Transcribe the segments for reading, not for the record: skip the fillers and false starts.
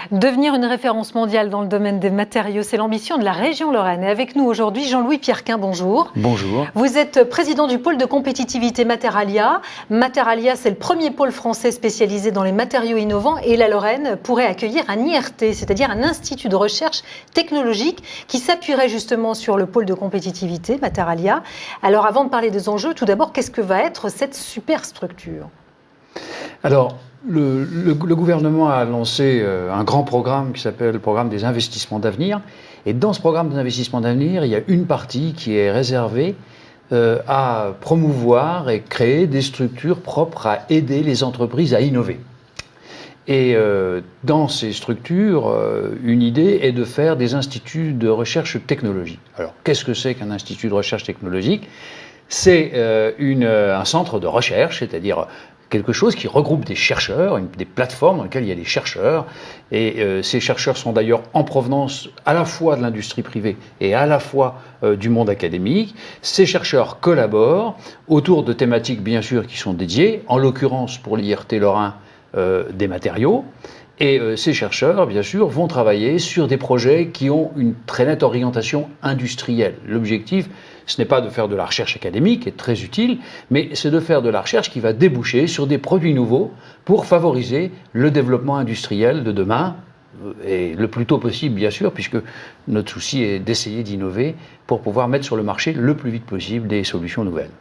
Devenir une référence mondiale dans le domaine des matériaux, c'est l'ambition de la région Lorraine. Et avec nous aujourd'hui, Jean-Louis Pierrequin, bonjour. Bonjour. Vous êtes président du pôle de compétitivité Materalia. Materalia, c'est le premier pôle français spécialisé dans les matériaux innovants et la Lorraine pourrait accueillir un IRT, c'est-à-dire un institut de recherche technologique qui s'appuierait justement sur le pôle de compétitivité Materalia. Alors avant de parler des enjeux, tout d'abord, qu'est-ce que va être cette super structure ? Alors, le gouvernement a lancé un grand programme qui s'appelle le programme des investissements d'avenir. Et dans ce programme des investissements d'avenir, il y a une partie qui est réservée à promouvoir et créer des structures propres à aider les entreprises à innover. Et dans ces structures, une idée est de faire des instituts de recherche technologique. Alors, qu'est-ce que c'est qu'un institut de recherche technologique ? C'est un centre de recherche, c'est-à-dire quelque chose qui regroupe des chercheurs, des plateformes dans lesquelles il y a des chercheurs. Et ces chercheurs sont d'ailleurs en provenance à la fois de l'industrie privée et à la fois du monde académique. Ces chercheurs collaborent autour de thématiques, bien sûr, qui sont dédiées, en l'occurrence pour l'IRT Lorrain, des matériaux. Et ces chercheurs, bien sûr, vont travailler sur des projets qui ont une très nette orientation industrielle. L'objectif, ce n'est pas de faire de la recherche académique, qui est très utile, mais c'est de faire de la recherche qui va déboucher sur des produits nouveaux pour favoriser le développement industriel de demain, et le plus tôt possible, bien sûr, puisque notre souci est d'essayer d'innover pour pouvoir mettre sur le marché le plus vite possible des solutions nouvelles.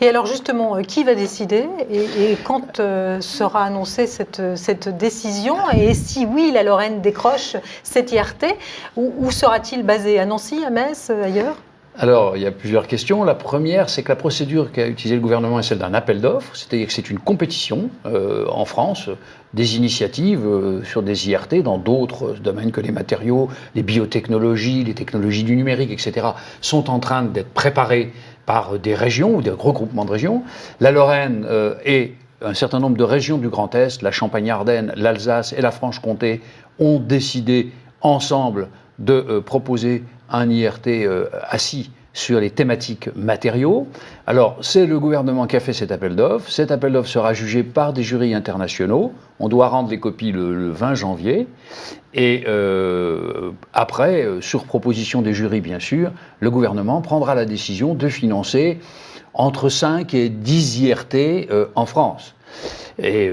Et alors justement, qui va décider et quand sera annoncée cette décision? Et si oui, la Lorraine décroche cet IRT, où sera-t-il basé? À Nancy, à Metz, ailleurs? Alors, il y a plusieurs questions. La première, c'est que la procédure qu'a utilisée le gouvernement est celle d'un appel d'offres, c'est-à-dire que c'est une compétition en France, des initiatives sur des IRT dans d'autres domaines que les matériaux, les biotechnologies, les technologies du numérique, etc., sont en train d'être préparées par des régions ou des regroupements de régions. La Lorraine et un certain nombre de régions du Grand Est, la Champagne-Ardenne, l'Alsace et la Franche-Comté, ont décidé ensemble de proposer un IRT assis sur les thématiques matériaux. Alors, c'est le gouvernement qui a fait cet appel d'offres. Cet appel d'offres sera jugé par des jurys internationaux. On doit rendre les copies le 20 janvier. Et après, sur proposition des jurys, bien sûr, le gouvernement prendra la décision de financer entre 5 et 10 IRT en France. Et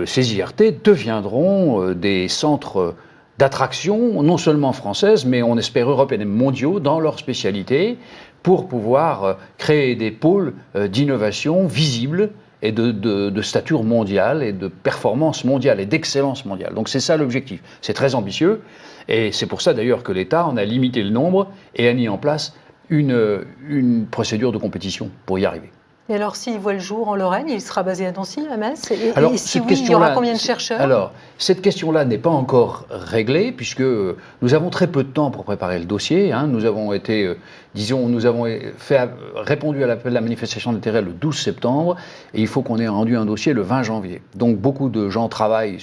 ces IRT deviendront des centres d'attraction, non seulement françaises, mais on espère européennes et mondiaux dans leur spécialité, pour pouvoir créer des pôles d'innovation visibles et de stature mondiale et de performance mondiale et d'excellence mondiale. Donc c'est ça l'objectif. C'est très ambitieux et c'est pour ça d'ailleurs que l'État en a limité le nombre et a mis en place une procédure de compétition pour y arriver. Et alors, s'il voit le jour en Lorraine, il sera basé à Nancy, à Metz? Et si oui, il y aura combien de chercheurs? Alors, cette question-là n'est pas encore réglée, puisque nous avons très peu de temps pour préparer le dossier. Nous avons été, répondu à l'appel de la manifestation d'intérêt le 12 septembre, et il faut qu'on ait rendu un dossier le 20 janvier. Donc, beaucoup de gens travaillent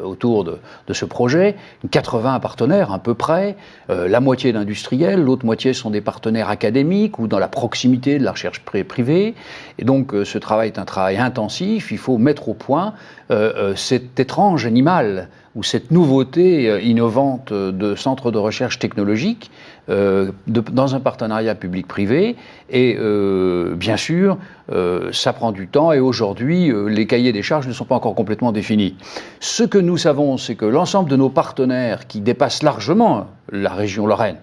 autour de ce projet, 80 partenaires à peu près, la moitié d'industriels, l'autre moitié sont des partenaires académiques ou dans la proximité de la recherche privée. Et donc, ce travail est un travail intensif. Il faut mettre au point cet étrange animal ou cette nouveauté innovante de centre de recherche technologique dans un partenariat public-privé. Et bien sûr, ça prend du temps. Et aujourd'hui, les cahiers des charges ne sont pas encore complètement définis. Ce que nous savons, c'est que l'ensemble de nos partenaires qui dépassent largement la région Lorraine,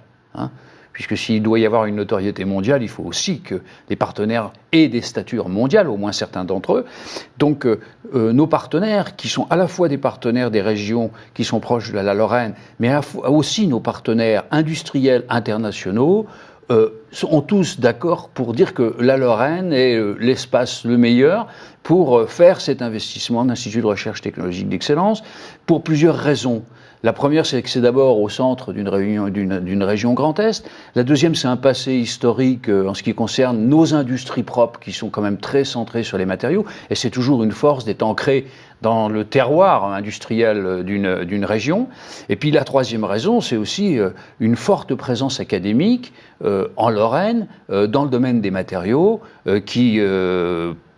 puisque s'il doit y avoir une notoriété mondiale, il faut aussi que les partenaires aient des statures mondiales, au moins certains d'entre eux. Donc nos partenaires, qui sont à la fois des partenaires des régions qui sont proches de la Lorraine, mais aussi nos partenaires industriels internationaux, sont tous d'accord pour dire que la Lorraine est l'espace le meilleur pour faire cet investissement d'Institut de recherche technologique d'excellence, pour plusieurs raisons. La première, c'est que c'est d'abord au centre d'une région Grand Est. La deuxième, c'est un passé historique en ce qui concerne nos industries propres qui sont quand même très centrées sur les matériaux. Et c'est toujours une force d'être ancré dans le terroir industriel d'une région. Et puis la troisième raison, c'est aussi une forte présence académique en Lorraine, dans le domaine des matériaux, qui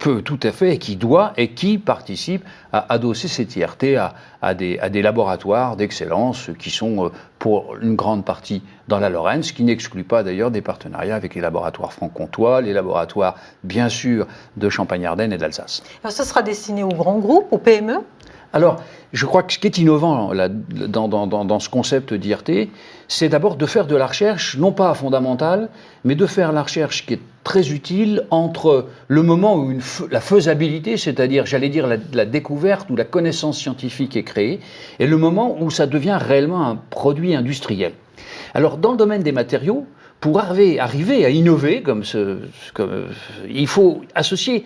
peut tout à fait, et qui doit, et qui participe à adosser cette IRT à des laboratoires d'excellence qui sont pour une grande partie dans la Lorraine, ce qui n'exclut pas d'ailleurs des partenariats avec les laboratoires franc-comtois, les laboratoires bien sûr de Champagne-Ardenne et d'Alsace. Alors ce sera destiné aux grands groupes, aux PME? Alors, je crois que ce qui est innovant là, dans ce concept d'IRT, c'est d'abord de faire de la recherche, non pas fondamentale, mais de faire la recherche qui est très utile entre le moment où la faisabilité, c'est-à-dire, j'allais dire, la découverte ou la connaissance scientifique est créée, et le moment où ça devient réellement un produit industriel. Alors, dans le domaine des matériaux, pour arriver à innover, il faut associer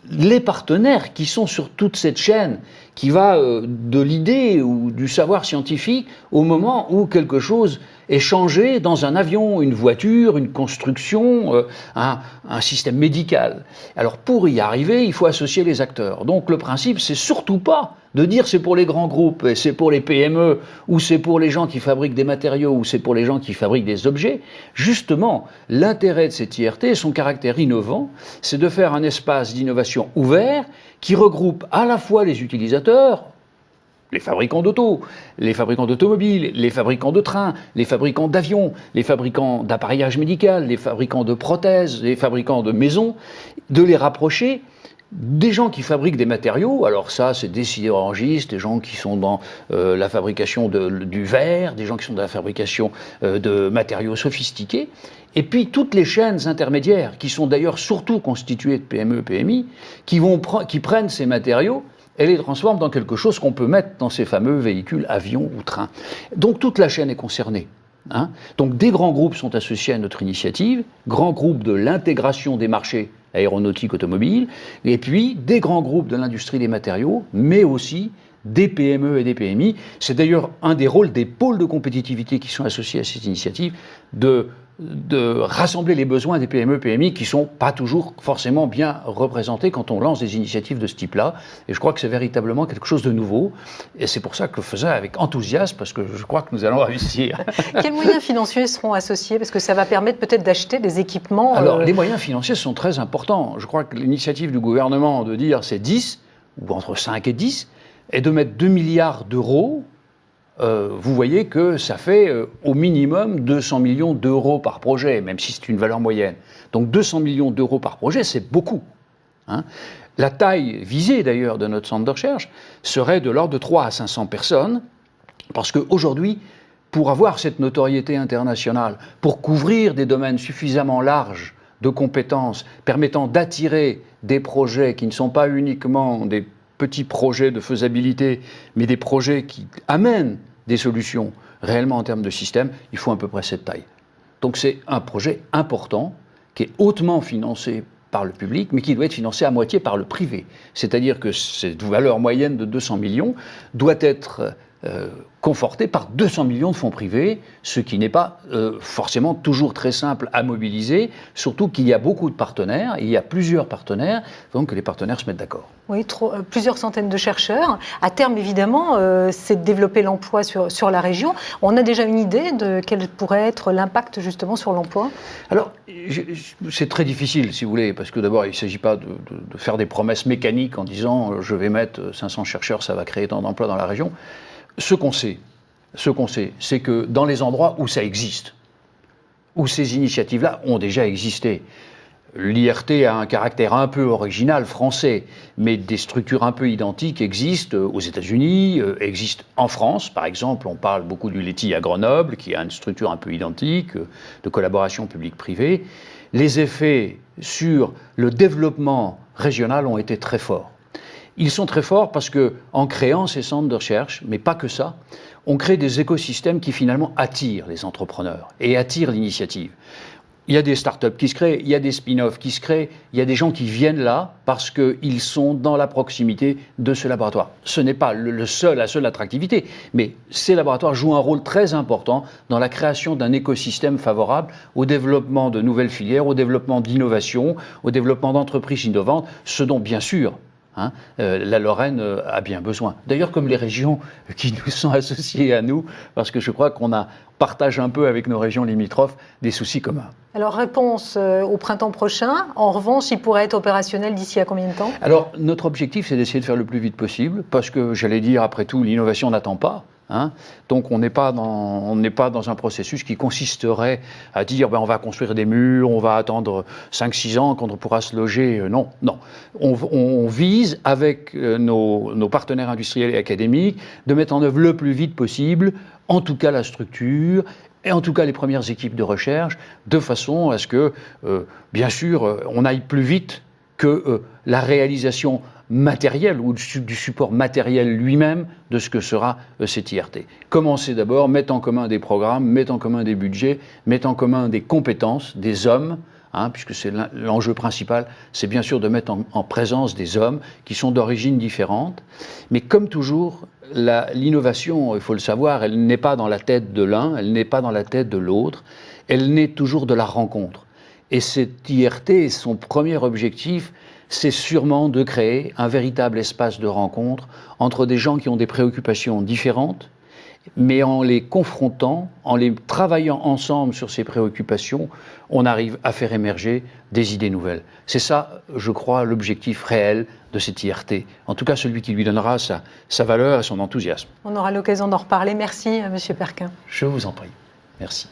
les partenaires qui sont sur toute cette chaîne qui va de l'idée ou du savoir scientifique au moment où quelque chose est changé dans un avion, une voiture, une construction, un système médical. Alors pour y arriver, il faut associer les acteurs. Donc le principe, c'est surtout pas de dire c'est pour les grands groupes, et c'est pour les PME, ou c'est pour les gens qui fabriquent des matériaux, ou c'est pour les gens qui fabriquent des objets. Justement, l'intérêt de cette IRT, son caractère innovant, c'est de faire un espace d'innovation ouvert qui regroupe à la fois les utilisateurs, les fabricants d'auto, les fabricants d'automobiles, les fabricants de trains, les fabricants d'avions, les fabricants d'appareillage médical, les fabricants de prothèses, les fabricants de maisons, de les rapprocher des gens qui fabriquent des matériaux. Alors ça, c'est des sidérurgistes, des gens qui sont dans la fabrication du verre, des gens qui sont dans la fabrication de matériaux sophistiqués, et puis toutes les chaînes intermédiaires, qui sont d'ailleurs surtout constituées de PME, PMI, qui prennent ces matériaux et les transforment dans quelque chose qu'on peut mettre dans ces fameux véhicules, avions ou trains. Donc toute la chaîne est concernée. Donc des grands groupes sont associés à notre initiative, grands groupes de l'intégration des marchés aéronautiques, automobiles, et puis des grands groupes de l'industrie des matériaux, mais aussi des PME et des PMI. C'est d'ailleurs un des rôles des pôles de compétitivité qui sont associés à cette initiative, de rassembler les besoins des PME, PMI qui ne sont pas toujours forcément bien représentés quand on lance des initiatives de ce type-là. Et je crois que c'est véritablement quelque chose de nouveau. Et c'est pour ça que je le faisais avec enthousiasme, parce que je crois que nous allons réussir. Quels moyens financiers seront associés? Parce que ça va permettre peut-être d'acheter des équipements. Alors, les moyens financiers sont très importants. Je crois que l'initiative du gouvernement de dire c'est 10, ou entre 5 et 10, et de mettre 2 milliards d'euros, vous voyez que ça fait au minimum 200 millions d'euros par projet, même si c'est une valeur moyenne. Donc 200 millions d'euros par projet, c'est beaucoup. La taille visée d'ailleurs de notre centre de recherche serait de l'ordre de 3 à 500 personnes, parce qu'aujourd'hui, pour avoir cette notoriété internationale, pour couvrir des domaines suffisamment larges de compétences, permettant d'attirer des projets qui ne sont pas uniquement des petits projets de faisabilité, mais des projets qui amènent des solutions réellement en termes de système, il faut à peu près cette taille. Donc c'est un projet important qui est hautement financé par le public, mais qui doit être financé à moitié par le privé. C'est-à-dire que cette valeur moyenne de 200 millions doit être confortée par 200 millions de fonds privés, ce qui n'est pas forcément toujours très simple à mobiliser, surtout qu'il y a beaucoup de partenaires, il y a plusieurs partenaires, donc que les partenaires se mettent d'accord. Oui, plusieurs centaines de chercheurs. À terme, évidemment, c'est de développer l'emploi sur la région. On a déjà une idée de quel pourrait être l'impact justement sur l'emploi? Alors, c'est très difficile, si vous voulez, parce que d'abord, il ne s'agit pas de faire des promesses mécaniques en disant je vais mettre 500 chercheurs, ça va créer tant d'emplois dans la région. Ce qu'on sait, c'est que dans les endroits où ça existe, où ces initiatives-là ont déjà existé, l'IRT a un caractère un peu original français, mais des structures un peu identiques existent aux États-Unis, existent en France. Par exemple, on parle beaucoup du LETI à Grenoble, qui a une structure un peu identique, de collaboration publique-privée. Les effets sur le développement régional ont été très forts. Ils sont très forts parce qu'en créant ces centres de recherche, mais pas que ça, on crée des écosystèmes qui finalement attirent les entrepreneurs et attirent l'initiative. Il y a des startups qui se créent, il y a des spin-offs qui se créent, il y a des gens qui viennent là parce qu'ils sont dans la proximité de ce laboratoire. Ce n'est pas la seule attractivité, mais ces laboratoires jouent un rôle très important dans la création d'un écosystème favorable au développement de nouvelles filières, au développement d'innovations, au développement d'entreprises innovantes, ce dont bien sûr La Lorraine a bien besoin. D'ailleurs, comme les régions qui nous sont associées à nous, parce que je crois qu'on partage un peu avec nos régions limitrophes des soucis communs. Alors, réponse au printemps prochain. En revanche, il pourrait être opérationnel d'ici à combien de temps? Alors, notre objectif, c'est d'essayer de faire le plus vite possible, parce que, j'allais dire, après tout, l'innovation n'attend pas. Donc on n'est pas dans un processus qui consisterait à dire on va construire des murs, on va attendre 5-6 ans quand on pourra se loger. Non. On vise avec nos partenaires industriels et académiques de mettre en œuvre le plus vite possible, en tout cas la structure, et en tout cas les premières équipes de recherche, de façon à ce que, bien sûr, on aille plus vite que la réalisation matériel ou du support matériel lui-même de ce que sera cette IRT. Commencer d'abord, mettre en commun des programmes, mettre en commun des budgets, mettre en commun des compétences, des hommes, puisque c'est l'enjeu principal, c'est bien sûr de mettre en présence des hommes qui sont d'origines différentes. Mais comme toujours, l'innovation, il faut le savoir, elle n'est pas dans la tête de l'un, elle n'est pas dans la tête de l'autre, elle naît toujours de la rencontre. Et cette IRT, son premier objectif, c'est sûrement de créer un véritable espace de rencontre entre des gens qui ont des préoccupations différentes, mais en les confrontant, en les travaillant ensemble sur ces préoccupations, on arrive à faire émerger des idées nouvelles. C'est ça, je crois, l'objectif réel de cette IRT. En tout cas, celui qui lui donnera sa valeur et son enthousiasme. On aura l'occasion d'en reparler. Merci, Monsieur Perquin. Je vous en prie. Merci.